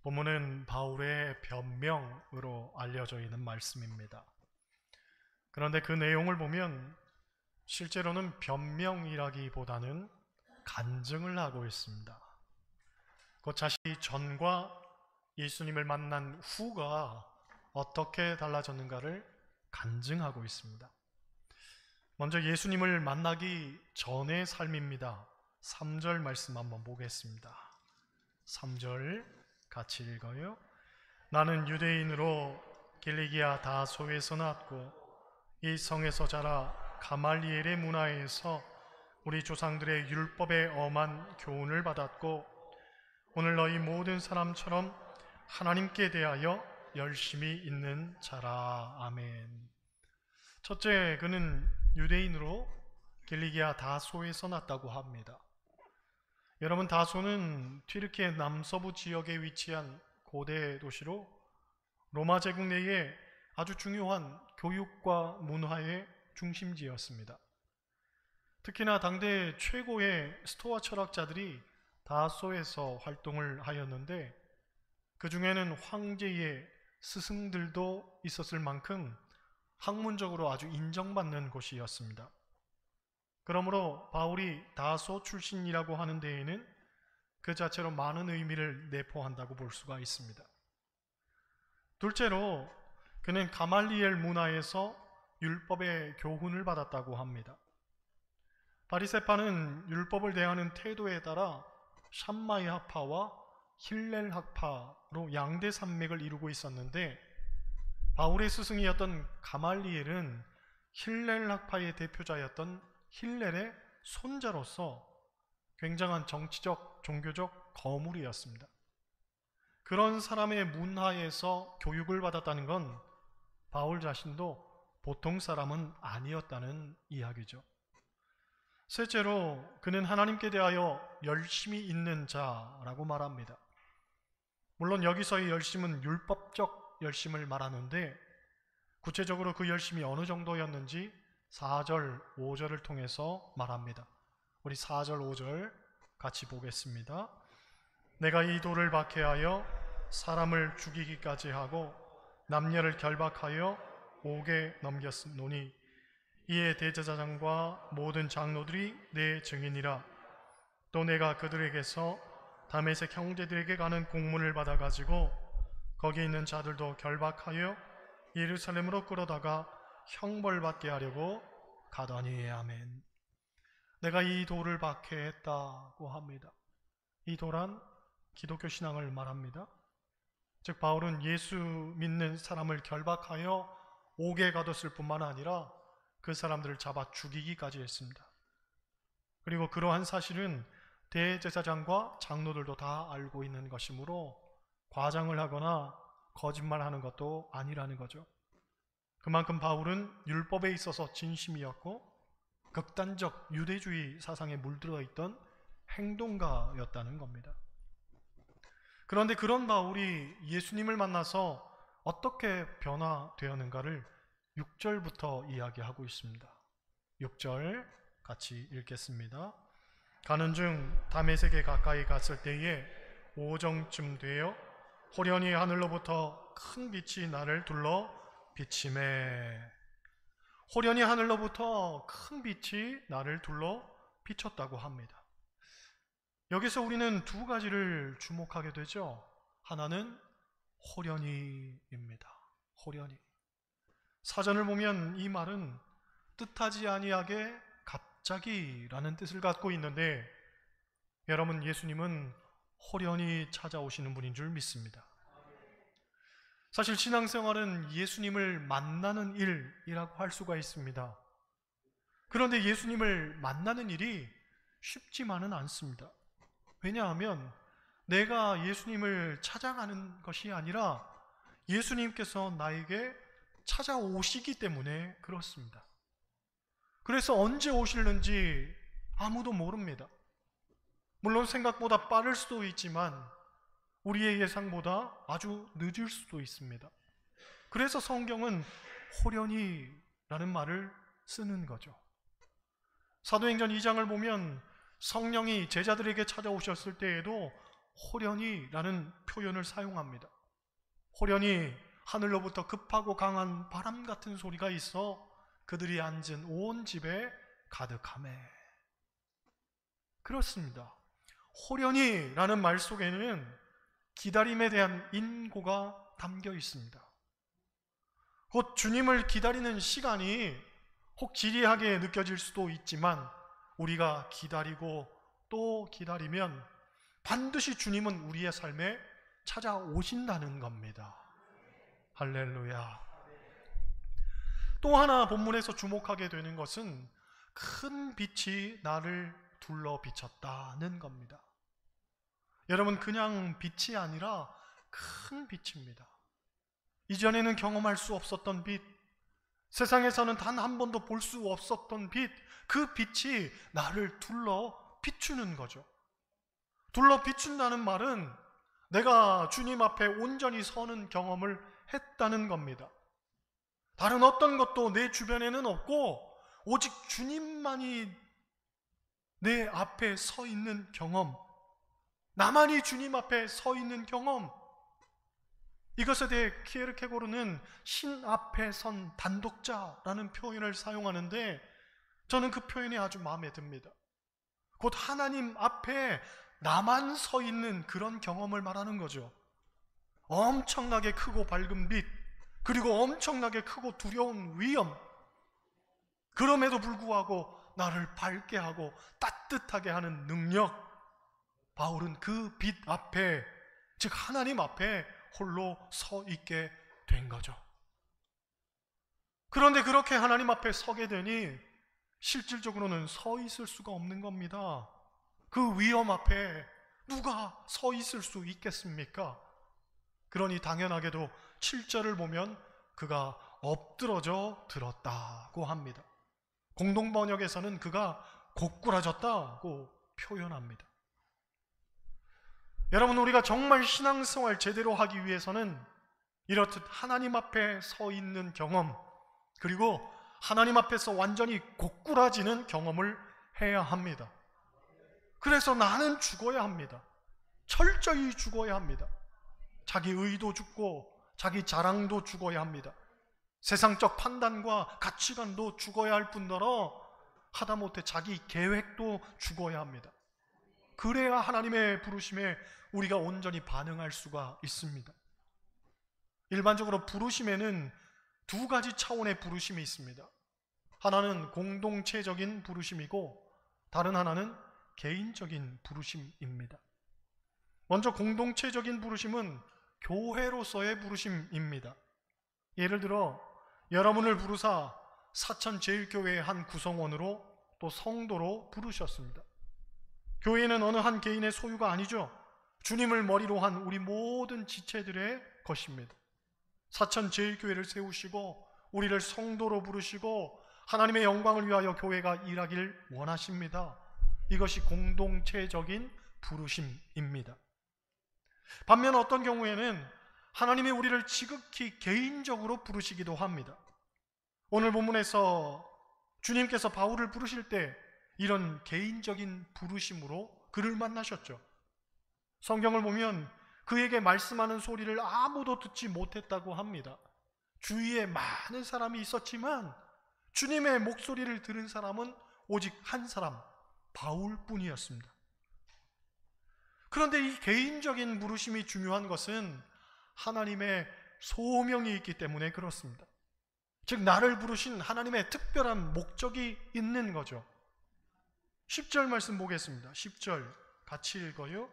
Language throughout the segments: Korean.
본문은 바울의 변명으로 알려져 있는 말씀입니다. 그런데 그 내용을 보면 실제로는 변명이라기보다는 간증을 하고 있습니다. 곧 자신이 전과 예수님을 만난 후가 어떻게 달라졌는가를 간증하고 있습니다. 먼저 예수님을 만나기 전의 삶입니다. 3절 말씀 한번 보겠습니다. 3절 같이 읽어요. 나는 유대인으로 길리기아 다소에서 났고 이 성에서 자라 가말리엘의 문화에서 우리 조상들의 율법에 엄한 교훈을 받았고 오늘 너희 모든 사람처럼 하나님께 대하여 열심히 있는 자라. 아멘. 첫째, 그는 유대인으로 길리기아 다소에서 났다고 합니다. 여러분, 다소는 튀르키예 남서부 지역에 위치한 고대 도시로 로마 제국 내에 아주 중요한 교육과 문화의 중심지였습니다. 특히나 당대 최고의 스토아 철학자들이 다소에서 활동을 하였는데 그 중에는 황제의 스승들도 있었을 만큼 학문적으로 아주 인정받는 곳이었습니다. 그러므로 바울이 다소 출신이라고 하는 데에는 그 자체로 많은 의미를 내포한다고 볼 수가 있습니다. 둘째로 그는 가말리엘 문화에서 율법의 교훈을 받았다고 합니다. 바리새파는 율법을 대하는 태도에 따라 샴마이 학파와 힐렐 학파로 양대 산맥을 이루고 있었는데 바울의 스승이었던 가말리엘은 힐렐 학파의 대표자였던 힐렐의 손자로서 굉장한 정치적, 종교적 거물이었습니다. 그런 사람의 문화에서 교육을 받았다는 건 바울 자신도 보통 사람은 아니었다는 이야기죠. 셋째로 그는 하나님께 대하여 열심히 있는 자라고 말합니다. 물론 여기서의 열심은 율법적 열심을 말하는데 구체적으로 그 열심이 어느 정도였는지 4절, 5절을 통해서 말합니다. 우리 4절, 5절 같이 보겠습니다. 내가 이 돌을 박해하여 사람을 죽이기까지 하고 남녀를 결박하여 옥에 넘겼노니 이에 대제사장과 모든 장로들이 내 증인이라. 또 내가 그들에게서 다메섹 형제들에게 가는 공문을 받아가지고 거기 있는 자들도 결박하여 예루살렘으로 끌어다가 형벌받게 하려고 가더니. 아멘. 내가 이 돌을 박해했다고 합니다. 이 돌은 기독교 신앙을 말합니다. 즉 바울은 예수 믿는 사람을 결박하여 옥에 가뒀을 뿐만 아니라 그 사람들을 잡아 죽이기까지 했습니다. 그리고 그러한 사실은 대제사장과 장로들도 다 알고 있는 것이므로 과장을 하거나 거짓말하는 것도 아니라는 거죠. 그만큼 바울은 율법에 있어서 진심이었고 극단적 유대주의 사상에 물들어 있던 행동가였다는 겁니다. 그런데 그런 바울이 예수님을 만나서 어떻게 변화되었는가를 6절부터 이야기하고 있습니다. 6절 같이 읽겠습니다. 가는 중 다메섹에 가까이 갔을 때에 오정쯤 되어 호련히 하늘로부터 큰 빛이 나를 둘러 비치매. 호련히 하늘로부터 큰 빛이 나를 둘러 비쳤다고 합니다. 여기서 우리는 두 가지를 주목하게 되죠. 하나는 호련히입니다. 호련히. 사전을 보면 이 말은 뜻하지 아니하게 갑자기라는 뜻을 갖고 있는데 여러분, 예수님은 호련히 찾아오시는 분인 줄 믿습니다. 사실 신앙생활은 예수님을 만나는 일이라고 할 수가 있습니다. 그런데 예수님을 만나는 일이 쉽지만은 않습니다. 왜냐하면 내가 예수님을 찾아가는 것이 아니라 예수님께서 나에게 찾아오시기 때문에 그렇습니다. 그래서 언제 오실는지 아무도 모릅니다. 물론 생각보다 빠를 수도 있지만 우리의 예상보다 아주 늦을 수도 있습니다. 그래서 성경은 호련히 라는 말을 쓰는 거죠. 사도행전 2장을 보면 성령이 제자들에게 찾아오셨을 때에도 호련히라는 표현을 사용합니다. 호련히 하늘로부터 급하고 강한 바람 같은 소리가 있어 그들이 앉은 온 집에 가득하매. 그렇습니다. 호련히라는 말 속에는 기다림에 대한 인고가 담겨 있습니다. 곧 주님을 기다리는 시간이 혹 지리하게 느껴질 수도 있지만 우리가 기다리고 또 기다리면 반드시 주님은 우리의 삶에 찾아오신다는 겁니다. 할렐루야. 또 하나 본문에서 주목하게 되는 것은 큰 빛이 나를 둘러 비쳤다는 겁니다. 여러분, 그냥 빛이 아니라 큰 빛입니다. 이전에는 경험할 수 없었던 빛, 세상에서는 단 한 번도 볼 수 없었던 빛, 그 빛이 나를 둘러 비추는 거죠. 둘러 비춘다는 말은 내가 주님 앞에 온전히 서는 경험을 했다는 겁니다. 다른 어떤 것도 내 주변에는 없고 오직 주님만이 내 앞에 서 있는 경험, 나만이 주님 앞에 서 있는 경험, 이것에 대해 키에르케고르는 신 앞에 선 단독자라는 표현을 사용하는데 저는 그 표현이 아주 마음에 듭니다. 곧 하나님 앞에 나만 서 있는 그런 경험을 말하는 거죠. 엄청나게 크고 밝은 빛, 그리고 엄청나게 크고 두려운 위험, 그럼에도 불구하고 나를 밝게 하고 따뜻하게 하는 능력, 바울은 그 빛 앞에, 즉 하나님 앞에 홀로 서 있게 된 거죠. 그런데 그렇게 하나님 앞에 서게 되니 실질적으로는 서 있을 수가 없는 겁니다. 그 위험 앞에 누가 서 있을 수 있겠습니까? 그러니 당연하게도 7절을 보면 그가 엎드러져 들었다고 합니다. 공동번역에서는 그가 고꾸라졌다고 표현합니다. 여러분, 우리가 정말 신앙생활 제대로 하기 위해서는 이렇듯 하나님 앞에 서 있는 경험, 그리고 하나님 앞에서 완전히 고꾸라지는 경험을 해야 합니다. 그래서 나는 죽어야 합니다. 철저히 죽어야 합니다. 자기 의도 죽고 자기 자랑도 죽어야 합니다. 세상적 판단과 가치관도 죽어야 할 뿐더러 하다못해 자기 계획도 죽어야 합니다. 그래야 하나님의 부르심에 우리가 온전히 반응할 수가 있습니다. 일반적으로 부르심에는 두 가지 차원의 부르심이 있습니다. 하나는 공동체적인 부르심이고 다른 하나는 개인적인 부르심입니다. 먼저 공동체적인 부르심은 교회로서의 부르심입니다. 예를 들어 여러분을 부르사 사천제일교회의 한 구성원으로 또 성도로 부르셨습니다. 교회는 어느 한 개인의 소유가 아니죠. 주님을 머리로 한 우리 모든 지체들의 것입니다. 사천제일교회를 세우시고 우리를 성도로 부르시고 하나님의 영광을 위하여 교회가 일하길 원하십니다. 이것이 공동체적인 부르심입니다. 반면 어떤 경우에는 하나님이 우리를 지극히 개인적으로 부르시기도 합니다. 오늘 본문에서 주님께서 바울을 부르실 때 이런 개인적인 부르심으로 그를 만나셨죠. 성경을 보면 그에게 말씀하는 소리를 아무도 듣지 못했다고 합니다. 주위에 많은 사람이 있었지만 주님의 목소리를 들은 사람은 오직 한 사람, 바울뿐이었습니다. 그런데 이 개인적인 부르심이 중요한 것은 하나님의 소명이 있기 때문에 그렇습니다. 즉 나를 부르신 하나님의 특별한 목적이 있는 거죠. 10절 말씀 보겠습니다. 10절 같이 읽어요.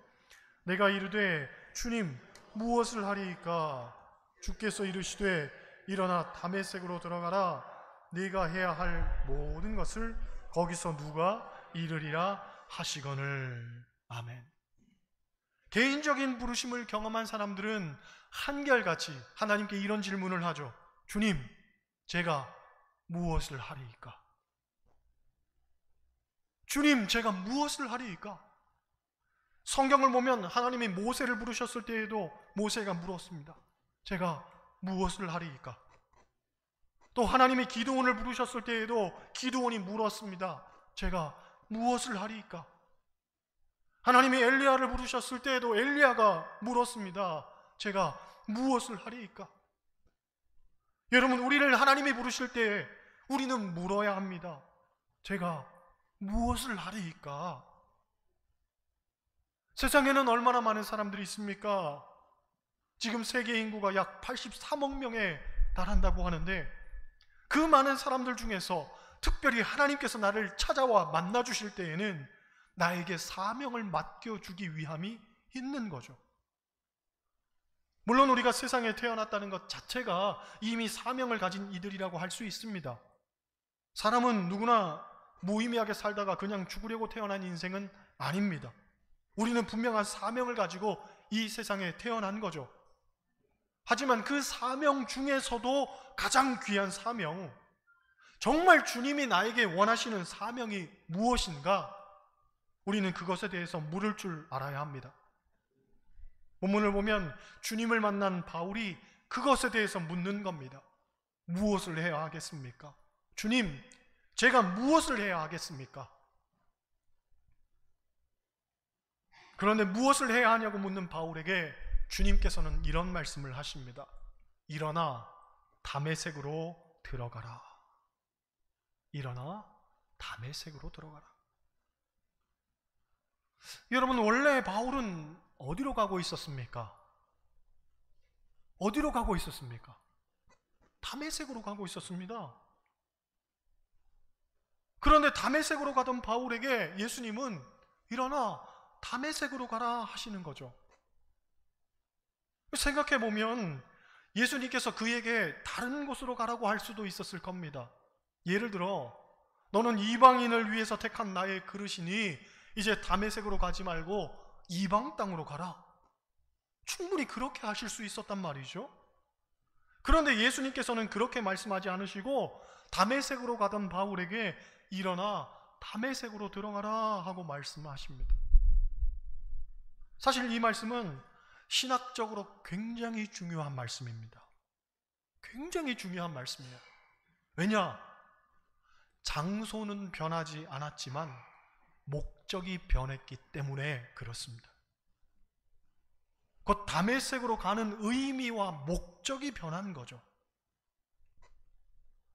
내가 이르되 주님 무엇을 하리이까? 주께서 이르시되 일어나 다메섹으로 들어가라. 네가 해야 할 모든 것을 거기서 누가 이르리라 하시거늘. 아멘. 개인적인 부르심을 경험한 사람들은 한결같이 하나님께 이런 질문을 하죠. 주님, 제가 무엇을 하리이까? 주님, 제가 무엇을 하리이까? 성경을 보면 하나님이 모세를 부르셨을 때에도 모세가 물었습니다. 제가 무엇을 하리이까? 또 하나님이 기드온을 부르셨을 때에도 기드온이 물었습니다. 제가 무엇을 하리이까? 하나님이 엘리야를 부르셨을 때에도 엘리야가 물었습니다. 제가 무엇을 하리이까? 여러분, 우리를 하나님이 부르실 때 우리는 물어야 합니다. 제가 무엇을 하리이까? 세상에는 얼마나 많은 사람들이 있습니까? 지금 세계 인구가 약 83억 명에 달한다고 하는데, 그 많은 사람들 중에서 특별히 하나님께서 나를 찾아와 만나주실 때에는 나에게 사명을 맡겨주기 위함이 있는 거죠. 물론 우리가 세상에 태어났다는 것 자체가 이미 사명을 가진 이들이라고 할 수 있습니다. 사람은 누구나 무의미하게 살다가 그냥 죽으려고 태어난 인생은 아닙니다. 우리는 분명한 사명을 가지고 이 세상에 태어난 거죠. 하지만 그 사명 중에서도 가장 귀한 사명, 정말 주님이 나에게 원하시는 사명이 무엇인가? 우리는 그것에 대해서 물을 줄 알아야 합니다. 본문을 보면 주님을 만난 바울이 그것에 대해서 묻는 겁니다. 무엇을 해야 하겠습니까? 주님, 제가 무엇을 해야 하겠습니까? 그런데 무엇을 해야 하냐고 묻는 바울에게 주님께서는 이런 말씀을 하십니다. 일어나 다메섹으로 들어가라. 일어나 다메섹으로 들어가라. 여러분, 원래 바울은 어디로 가고 있었습니까? 어디로 가고 있었습니까? 다메섹으로 가고 있었습니다. 그런데 다메섹으로 가던 바울에게 예수님은 일어나 다메섹으로 가라 하시는 거죠. 생각해보면 예수님께서 그에게 다른 곳으로 가라고 할 수도 있었을 겁니다. 예를 들어, 너는 이방인을 위해서 택한 나의 그릇이니 이제 다메섹으로 가지 말고 이방 땅으로 가라. 충분히 그렇게 하실 수 있었단 말이죠. 그런데 예수님께서는 그렇게 말씀하지 않으시고 다메섹으로 가던 바울에게 일어나 다메섹으로 들어가라 하고 말씀하십니다. 사실 이 말씀은 신학적으로 굉장히 중요한 말씀입니다. 굉장히 중요한 말씀이에요. 왜냐? 장소는 변하지 않았지만 목적이 변했기 때문에 그렇습니다. 곧 다메섹으로 가는 의미와 목적이 변한 거죠.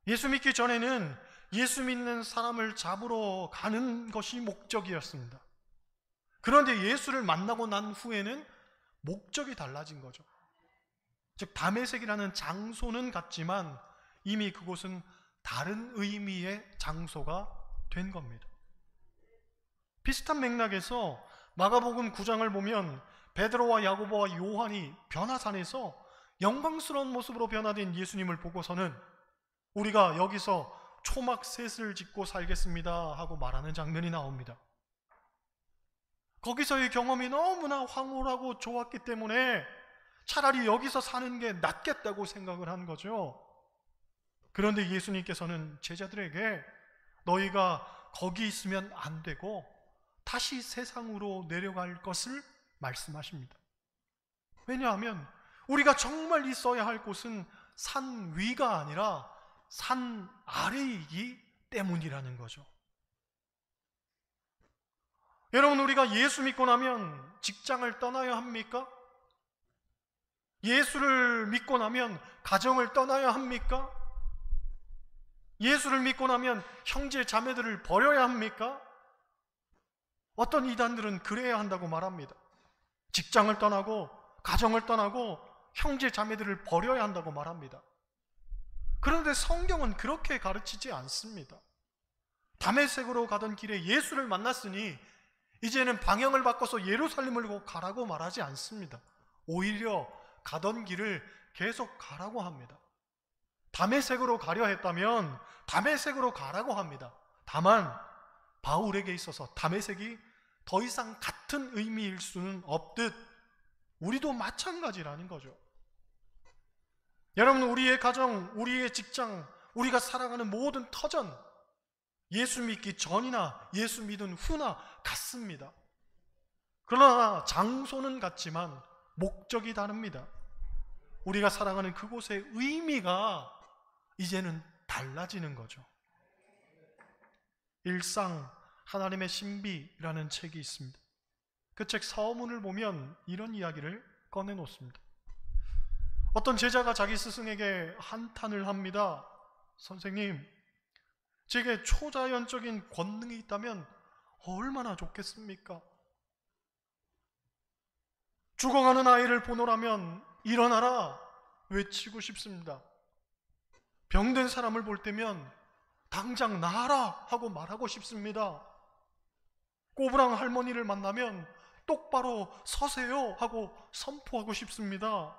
예수 믿기 전에는 예수 믿는 사람을 잡으러 가는 것이 목적이었습니다. 그런데 예수를 만나고 난 후에는 목적이 달라진 거죠. 즉 다메섹이라는 장소는 같지만 이미 그곳은 다른 의미의 장소가 된 겁니다. 비슷한 맥락에서 마가복음 9장을 보면 베드로와 야고보와 요한이 변화산에서 영광스러운 모습으로 변화된 예수님을 보고서는 우리가 여기서 초막셋을 짓고 살겠습니다 하고 말하는 장면이 나옵니다. 거기서의 경험이 너무나 황홀하고 좋았기 때문에 차라리 여기서 사는 게 낫겠다고 생각을 한 거죠. 그런데 예수님께서는 제자들에게 너희가 거기 있으면 안 되고 다시 세상으로 내려갈 것을 말씀하십니다. 왜냐하면 우리가 정말 있어야 할 곳은 산 위가 아니라 산 아래이기 때문이라는 거죠. 여러분, 우리가 예수 믿고 나면 직장을 떠나야 합니까? 예수를 믿고 나면 가정을 떠나야 합니까? 예수를 믿고 나면 형제 자매들을 버려야 합니까? 어떤 이단들은 그래야 한다고 말합니다. 직장을 떠나고 가정을 떠나고 형제 자매들을 버려야 한다고 말합니다. 그런데 성경은 그렇게 가르치지 않습니다. 다메섹으로 가던 길에 예수를 만났으니 이제는 방향을 바꿔서 예루살렘으로 가라고 말하지 않습니다. 오히려 가던 길을 계속 가라고 합니다. 다메섹으로 가려 했다면 다메섹으로 가라고 합니다. 다만 바울에게 있어서 다메섹이 더 이상 같은 의미일 수는 없듯 우리도 마찬가지라는 거죠. 여러분, 우리의 가정, 우리의 직장, 우리가 살아가는 모든 터전, 예수 믿기 전이나 예수 믿은 후나 같습니다. 그러나 장소는 같지만 목적이 다릅니다. 우리가 살아가는 그곳의 의미가 이제는 달라지는 거죠. 일상 하나님의 신비라는 책이 있습니다. 그 책 서문을 보면 이런 이야기를 꺼내놓습니다. 어떤 제자가 자기 스승에게 한탄을 합니다. 선생님, 제게 초자연적인 권능이 있다면 얼마나 좋겠습니까? 죽어가는 아이를 보노라면 일어나라 외치고 싶습니다. 병든 사람을 볼 때면 당장 나아라 하고 말하고 싶습니다. 꼬부랑 할머니를 만나면 똑바로 서세요 하고 선포하고 싶습니다.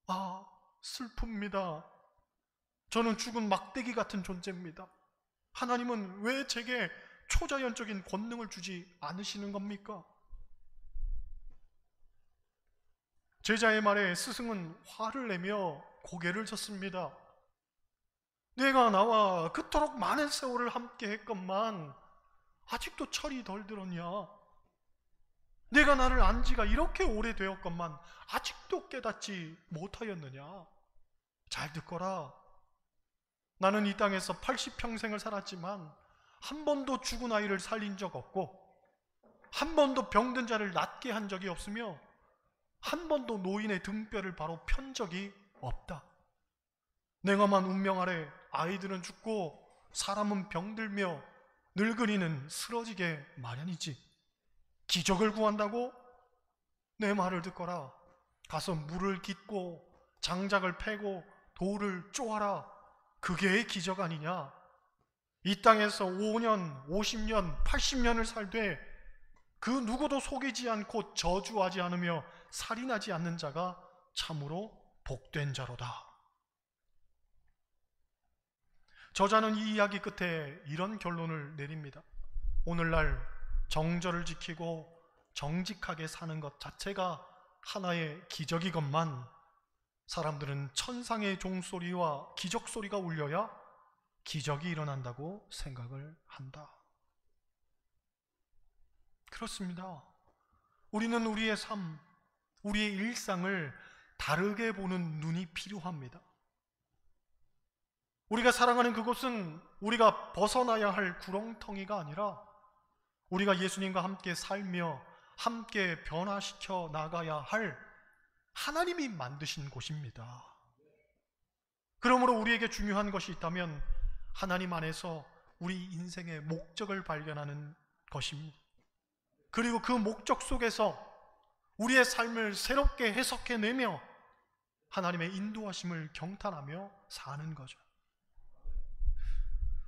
아, 슬픕니다. 저는 죽은 막대기 같은 존재입니다. 하나님은 왜 제게 초자연적인 권능을 주지 않으시는 겁니까? 제자의 말에 스승은 화를 내며 고개를 젓습니다. 내가 나와 그토록 많은 세월을 함께 했건만 아직도 철이 덜 들었냐? 내가 나를 안 지가 이렇게 오래되었건만 아직도 깨닫지 못하였느냐? 잘 듣거라. 나는 이 땅에서 80평생을 살았지만 한 번도 죽은 아이를 살린 적 없고 한 번도 병든 자를 낫게 한 적이 없으며 한 번도 노인의 등뼈를 바로 편 적이 없다. 냉엄한 운명 아래 아이들은 죽고 사람은 병들며 늙은이는 쓰러지게 마련이지. 기적을 구한다고? 내 말을 듣거라. 가서 물을 깃고 장작을 패고 돌을 쪼아라. 그게 기적 아니냐? 이 땅에서 5년, 50년, 80년을 살되 그 누구도 속이지 않고 저주하지 않으며 살인하지 않는 자가 참으로 복된 자로다. 저자는 이 이야기 끝에 이런 결론을 내립니다. 오늘날 정절을 지키고 정직하게 사는 것 자체가 하나의 기적이건만 사람들은 천상의 종소리와 기적 소리가 울려야 기적이 일어난다고 생각을 한다. 그렇습니다. 우리는 우리의 삶, 우리의 일상을 다르게 보는 눈이 필요합니다. 우리가 살아가는 그곳은 우리가 벗어나야 할 구렁텅이가 아니라 우리가 예수님과 함께 살며 함께 변화시켜 나가야 할 하나님이 만드신 곳입니다. 그러므로 우리에게 중요한 것이 있다면 하나님 안에서 우리 인생의 목적을 발견하는 것입니다. 그리고 그 목적 속에서 우리의 삶을 새롭게 해석해내며 하나님의 인도하심을 경탄하며 사는 거죠.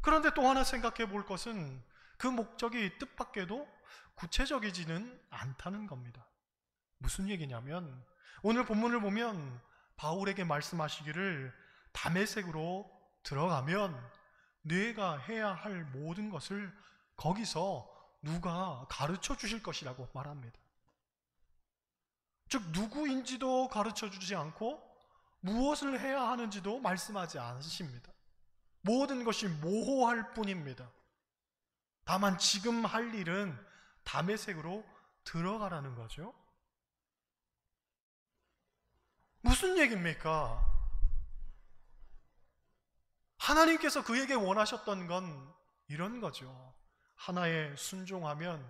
그런데 또 하나 생각해 볼 것은 그 목적이 뜻밖에도 구체적이지는 않다는 겁니다. 무슨 얘기냐면 오늘 본문을 보면 바울에게 말씀하시기를 다메섹으로 들어가면 네가 해야 할 모든 것을 거기서 누가 가르쳐 주실 것이라고 말합니다. 즉 누구인지도 가르쳐 주지 않고 무엇을 해야 하는지도 말씀하지 않으십니다. 모든 것이 모호할 뿐입니다. 다만 지금 할 일은 다메섹으로 들어가라는 거죠. 무슨 얘기입니까? 하나님께서 그에게 원하셨던 건 이런 거죠. 하나에 순종하면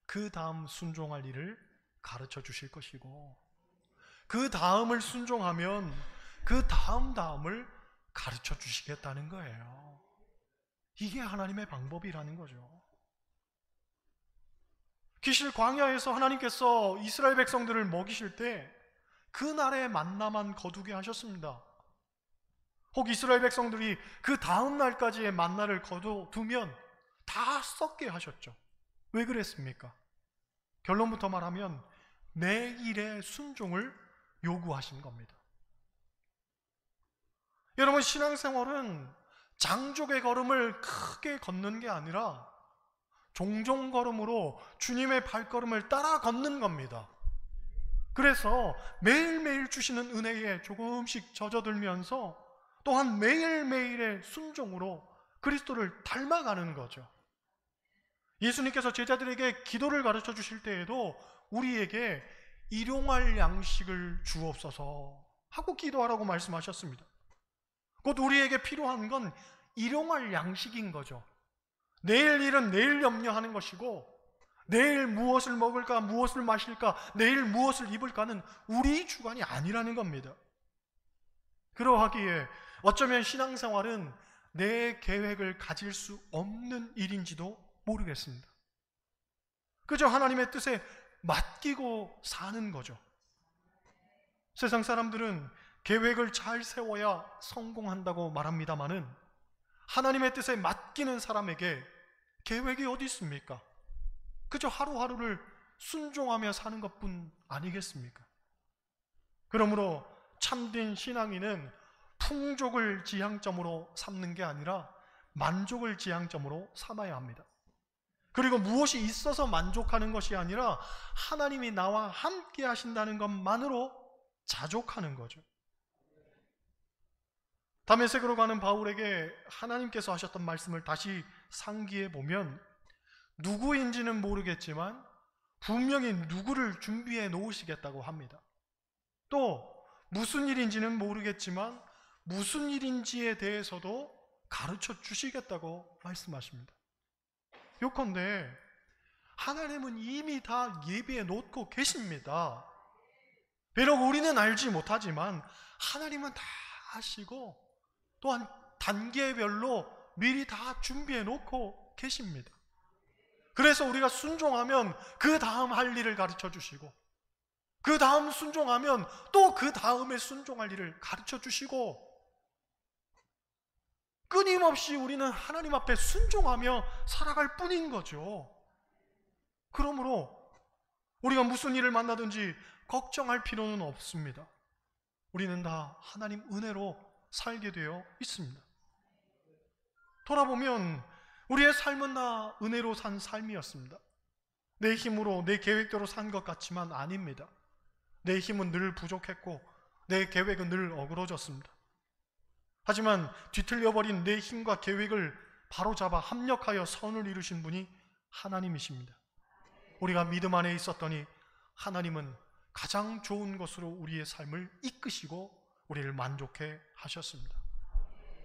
그 다음 순종할 일을 가르쳐 주실 것이고 그 다음을 순종하면 그 다음을 가르쳐 주시겠다는 거예요. 이게 하나님의 방법이라는 거죠. 기실 광야에서 하나님께서 이스라엘 백성들을 먹이실 때 그날의 만나만 거두게 하셨습니다. 혹 이스라엘 백성들이 그 다음 날까지의 만나를 거둬두면 다 썩게 하셨죠. 왜 그랬습니까? 결론부터 말하면 매일의 순종을 요구하신 겁니다. 여러분, 신앙생활은 장족의 걸음을 크게 걷는 게 아니라 종종 걸음으로 주님의 발걸음을 따라 걷는 겁니다. 그래서 매일매일 주시는 은혜에 조금씩 젖어들면서 또한 매일매일의 순종으로 그리스도를 닮아가는 거죠. 예수님께서 제자들에게 기도를 가르쳐 주실 때에도 우리에게 일용할 양식을 주옵소서 하고 기도하라고 말씀하셨습니다. 곧 우리에게 필요한 건 일용할 양식인 거죠. 내일 일은 내일 염려하는 것이고, 내일 무엇을 먹을까, 무엇을 마실까, 내일 무엇을 입을까는 우리 주관이 아니라는 겁니다. 그러하기에 어쩌면 신앙생활은 내 계획을 가질 수 없는 일인지도 모르겠습니다. 그저 하나님의 뜻에 맡기고 사는 거죠. 세상 사람들은 계획을 잘 세워야 성공한다고 말합니다마는 하나님의 뜻에 맡기는 사람에게 계획이 어디 있습니까? 그저 하루하루를 순종하며 사는 것뿐 아니겠습니까? 그러므로 참된 신앙인은 풍족을 지향점으로 삼는 게 아니라 만족을 지향점으로 삼아야 합니다. 그리고 무엇이 있어서 만족하는 것이 아니라 하나님이 나와 함께 하신다는 것만으로 자족하는 거죠. 다메섹으로 가는 바울에게 하나님께서 하셨던 말씀을 다시 상기해 보면 누구인지는 모르겠지만 분명히 누구를 준비해 놓으시겠다고 합니다. 또 무슨 일인지는 모르겠지만 무슨 일인지에 대해서도 가르쳐 주시겠다고 말씀하십니다. 요컨대 하나님은 이미 다 예비해 놓고 계십니다. 비록 우리는 알지 못하지만 하나님은 다 아시고 또한 단계별로 미리 다 준비해 놓고 계십니다. 그래서 우리가 순종하면 그 다음 할 일을 가르쳐 주시고, 그 다음 순종하면 또 그 다음에 순종할 일을 가르쳐 주시고, 끊임없이 우리는 하나님 앞에 순종하며 살아갈 뿐인 거죠. 그러므로 우리가 무슨 일을 만나든지 걱정할 필요는 없습니다. 우리는 다 하나님 은혜로 살게 되어 있습니다. 돌아보면 우리의 삶은 다 은혜로 산 삶이었습니다. 내 힘으로 내 계획대로 산 것 같지만 아닙니다. 내 힘은 늘 부족했고 내 계획은 늘 어그러졌습니다. 하지만 뒤틀려버린 내 힘과 계획을 바로잡아 합력하여 선을 이루신 분이 하나님이십니다. 우리가 믿음 안에 있었더니 하나님은 가장 좋은 것으로 우리의 삶을 이끄시고 우리를 만족해 하셨습니다.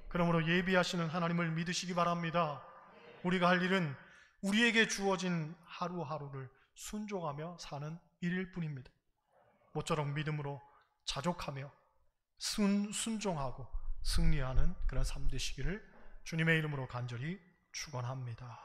그러므로 예비하시는 하나님을 믿으시기 바랍니다. 우리가 할 일은 우리에게 주어진 하루하루를 순종하며 사는 일일 뿐입니다. 모처럼 믿음으로 자족하며 순종하고 승리하는 그런 삶 되시기를 주님의 이름으로 간절히 축원합니다.